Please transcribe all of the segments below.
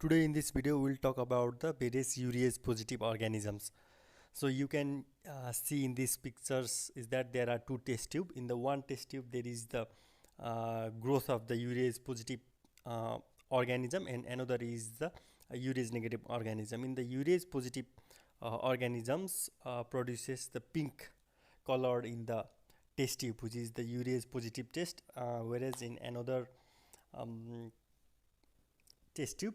Today in this video we will talk about the various urease positive organisms. So you can see in these pictures is that there are two test tube. In the one test tube there is the growth of the urease positive organism, and another is the urease negative organism. In the urease positive organisms produces the pink color in the test tube, which is the urease positive test, whereas in another test tube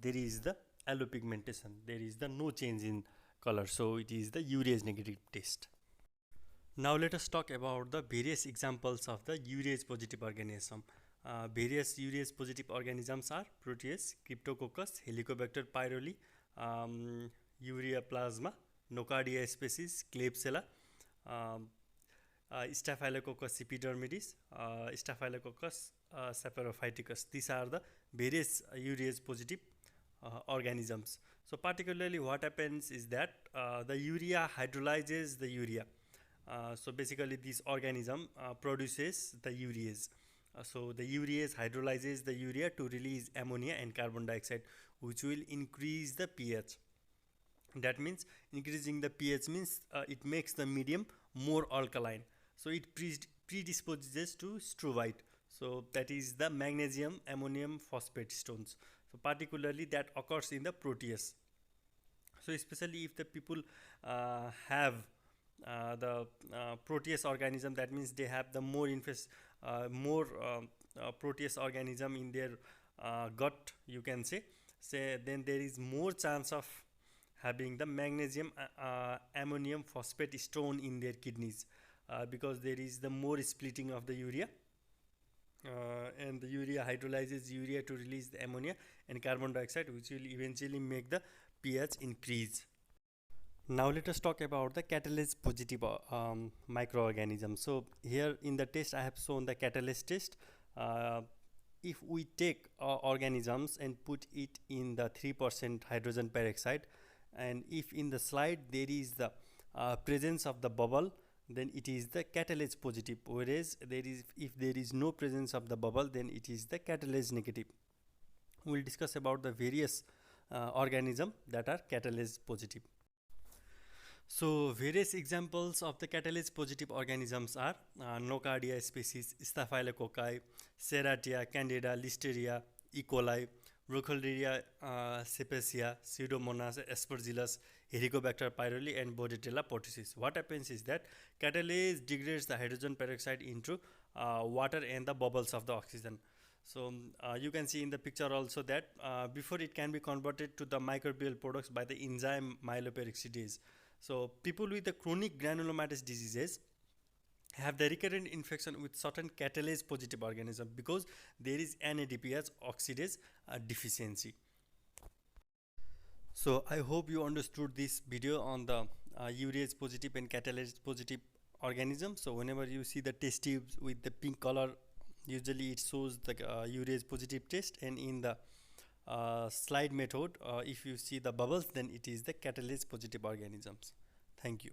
there is the allopigmentation, there is the no change in color, so it is the urease negative test. Now let us talk about the various examples of the urease positive organism. Various urease positive organisms are Proteus, Cryptococcus, Helicobacter pylori, Urea plasma, Nocardia species, Klebsiella, Staphylococcus epidermidis, Staphylococcus saprophyticus. These are the various urease positive organisms. So particularly what happens is that the urea hydrolyzes the urea. So basically this organism produces the urease. So the urease hydrolyzes the urea to release ammonia and carbon dioxide, which will increase the pH. That means increasing the pH means it makes the medium more alkaline. So it predisposes to struvite. So that is the magnesium ammonium phosphate stones. So particularly that occurs in the Proteus. So especially if the people have the Proteus organism, that means they have the more Proteus organism in their gut, you can say, then there is more chance of having the magnesium ammonium phosphate stone in their kidneys, because there is the more splitting of the urea, and the urea hydrolyzes urea to release the ammonia and carbon dioxide, which will eventually make the pH increase. Now let us talk about the catalase positive microorganisms. So here in the test I have shown the catalase test. If we take organisms and put it in the 3% hydrogen peroxide, and if in the slide there is the presence of the bubble, then it is the catalase positive, whereas if there is no presence of the bubble, then it is the catalase negative. We will discuss about the various organisms that are catalase positive. So various examples of the catalase positive organisms are Nocardia species, Staphylococci, Serratia, Candida, Listeria, E. coli, Burkholderia cepacia, Pseudomonas aspergillus, Helicobacter pylori, and Bordetella pertussis. What happens is that catalase degrades the hydrogen peroxide into water and the bubbles of the oxygen. So you can see in the picture also that before it can be converted to the microbial products by the enzyme myeloperoxidase. So people with the chronic granulomatous diseases have the recurrent infection with certain catalase positive organism because there is NADPH oxidase deficiency. So I hope you understood this video on the urease positive and catalase positive organism. So whenever you see the test tubes with the pink color, usually it shows the urease positive test, and in the slide method, if you see the bubbles, then it is the catalase positive organisms. Thank you.